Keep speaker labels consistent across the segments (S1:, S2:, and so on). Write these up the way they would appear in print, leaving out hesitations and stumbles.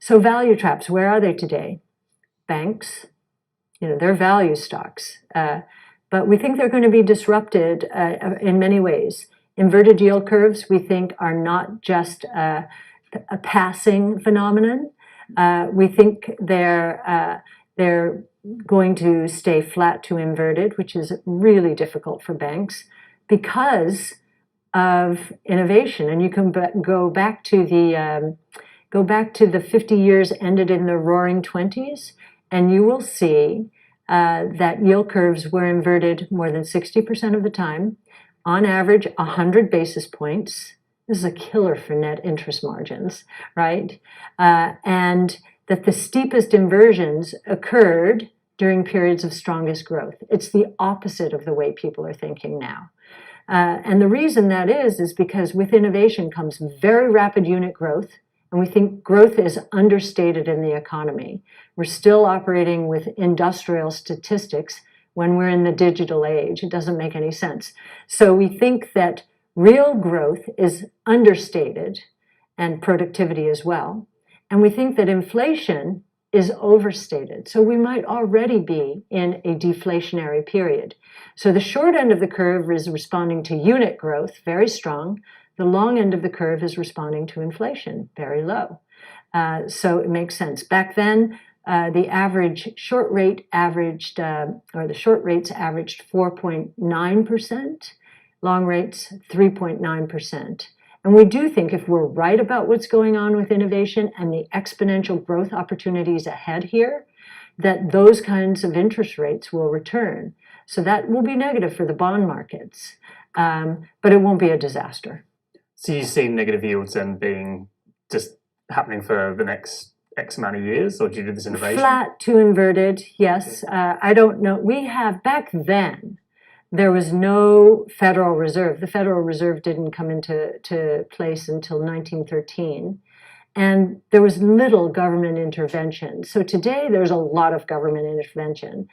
S1: So value traps, where are they today? Banks, they're value stocks. But we think they're going to be disrupted in many ways. Inverted yield curves, we think, are not just a passing phenomenon. We think they're going to stay flat to inverted, which is really difficult for banks because of innovation. And you can go back to the 50 years ended in the Roaring '20s, and you will see that yield curves were inverted more than 60% of the time, on average 100 basis points. This is a killer for net interest margins, right? And that the steepest inversions occurred during periods of strongest growth. It's the opposite of the way people are thinking now. And the reason that is because with innovation comes very rapid unit growth, and we think growth is understated in the economy. We're still operating with industrial statistics when we're in the digital age. It doesn't make any sense. So we think that real growth is understated, and productivity as well. And we think that inflation is overstated. So we might already be in a deflationary period. So the short end of the curve is responding to unit growth, very strong. The long end of the curve is responding to inflation, very low. So it makes sense. Back then, the average short rate averaged, or the short rates averaged 4.9%, long rates 3.9%. And we do think if we're right about what's going on with innovation and the exponential growth opportunities ahead here, that those kinds of interest rates will return. So that will be negative for the bond markets, but it won't be a disaster.
S2: So you see negative yields then being just happening for the next X amount of years, or due to this innovation?
S1: Flat to inverted, yes. I don't know. We have, back then, there was no Federal Reserve. The Federal Reserve didn't come into place until 1913. And there was little government intervention. So today there's a lot of government intervention,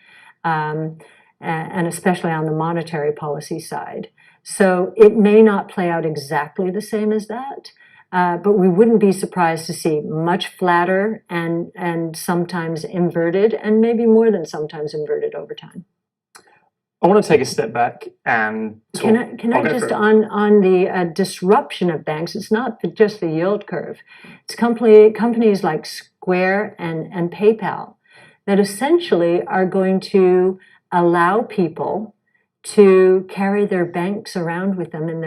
S1: and especially on the monetary policy side. So it may not play out exactly the same as that, but we wouldn't be surprised to see much flatter and sometimes inverted, and maybe more than sometimes inverted over time.
S2: I want to take a step back and talk.
S1: Can I just on the disruption of banks? It's not just the yield curve. It's companies like Square and PayPal that essentially are going to allow people to carry their banks around with them in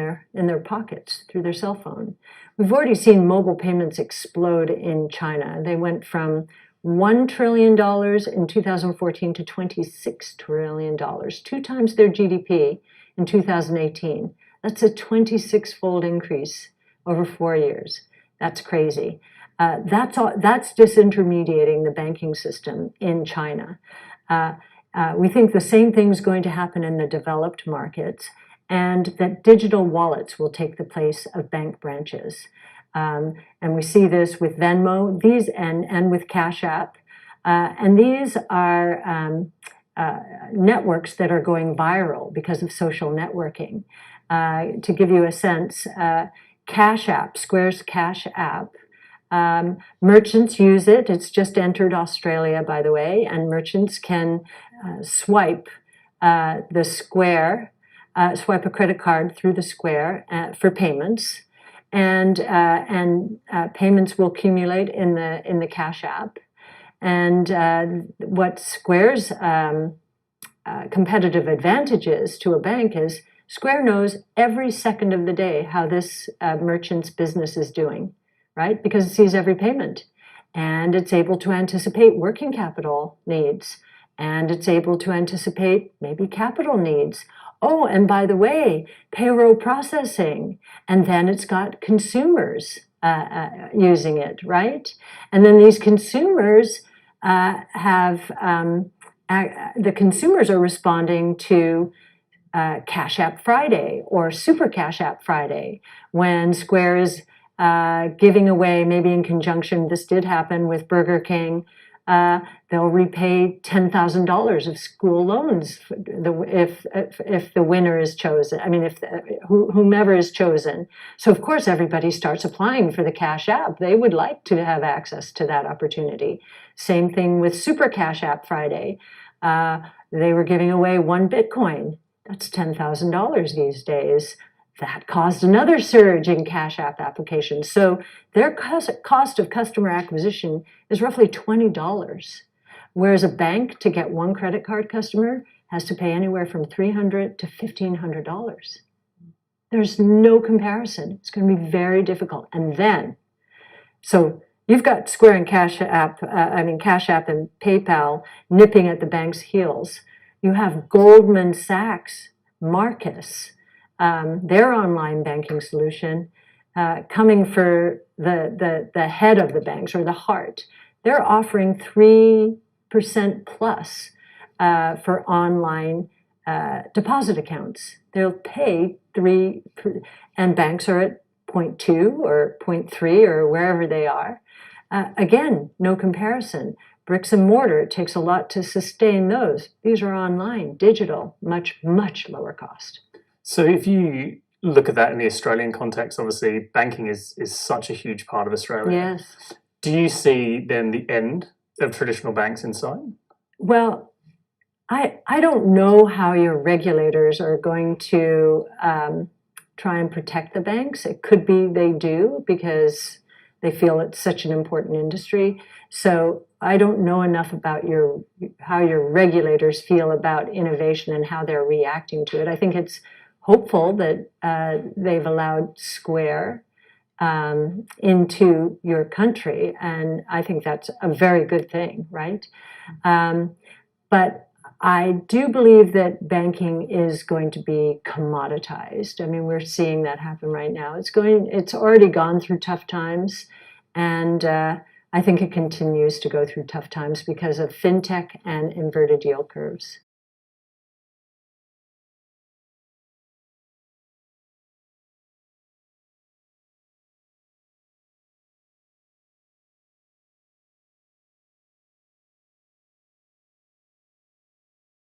S1: their pockets through their cell phone. We've already seen mobile payments explode in China. They went from $1 trillion in 2014 to $26 trillion, 2 times their GDP in 2018. That's a 26-fold increase over 4 years. That's crazy. That's disintermediating the banking system in China. We think the same thing's going to happen in the developed markets, and that digital wallets will take the place of bank branches. And we see this with Venmo, and with Cash App. And these are networks that are going viral because of social networking. To give you a sense, Cash App, Square's Cash App, merchants use it. It's just entered Australia, by the way, and merchants can swipe swipe a credit card through the Square for payments, and payments will accumulate in the Cash App. And what Square's competitive advantage is to a bank is Square knows every second of the day how this merchant's business is doing, right? Because it sees every payment, and it's able to anticipate working capital needs, and it's able to anticipate maybe capital needs. Oh, and by the way, payroll processing, and then it's got consumers using it, right? And then these consumers the consumers are responding to Cash App Friday or Super Cash App Friday, when Square is giving away, maybe in conjunction, this did happen with Burger King, they'll repay $10,000 of school loans if the winner is chosen. I mean, if whomever is chosen. So of course everybody starts applying for the Cash App. They would like to have access to that opportunity. Same thing with Super Cash App Friday. They were giving away 1 Bitcoin. That's $10,000 these days. That caused another surge in Cash App applications. So their cost of customer acquisition is roughly $20, whereas a bank, to get one credit card customer, has to pay anywhere from $300 to $1,500. There's no comparison. It's going to be very difficult. And then, so you've got Square and Cash App and PayPal nipping at the bank's heels. You have Goldman Sachs, Marcus, their online banking solution, coming for the head of the banks, or the heart. They're offering 3% plus for online deposit accounts. They'll pay 3%, and banks are at 0.2 or 0.3 or wherever they are. Again, no comparison. Bricks and mortar, it takes a lot to sustain those. These are online, digital, much, much lower cost.
S2: So if you look at that in the Australian context, obviously banking is such a huge part of Australia.
S1: Yes.
S2: Do you see then the end of traditional banks in sight?
S1: Well, I don't know how your regulators are going to try and protect the banks. It could be they do, because they feel it's such an important industry. So I don't know enough about how your regulators feel about innovation and how they're reacting to it. I think it's hopeful that they've allowed Square into your country, and I think that's a very good thing, right? But I do believe that banking is going to be commoditized. I mean, we're seeing that happen right now. It's already gone through tough times, and I think it continues to go through tough times because of fintech and inverted yield curves.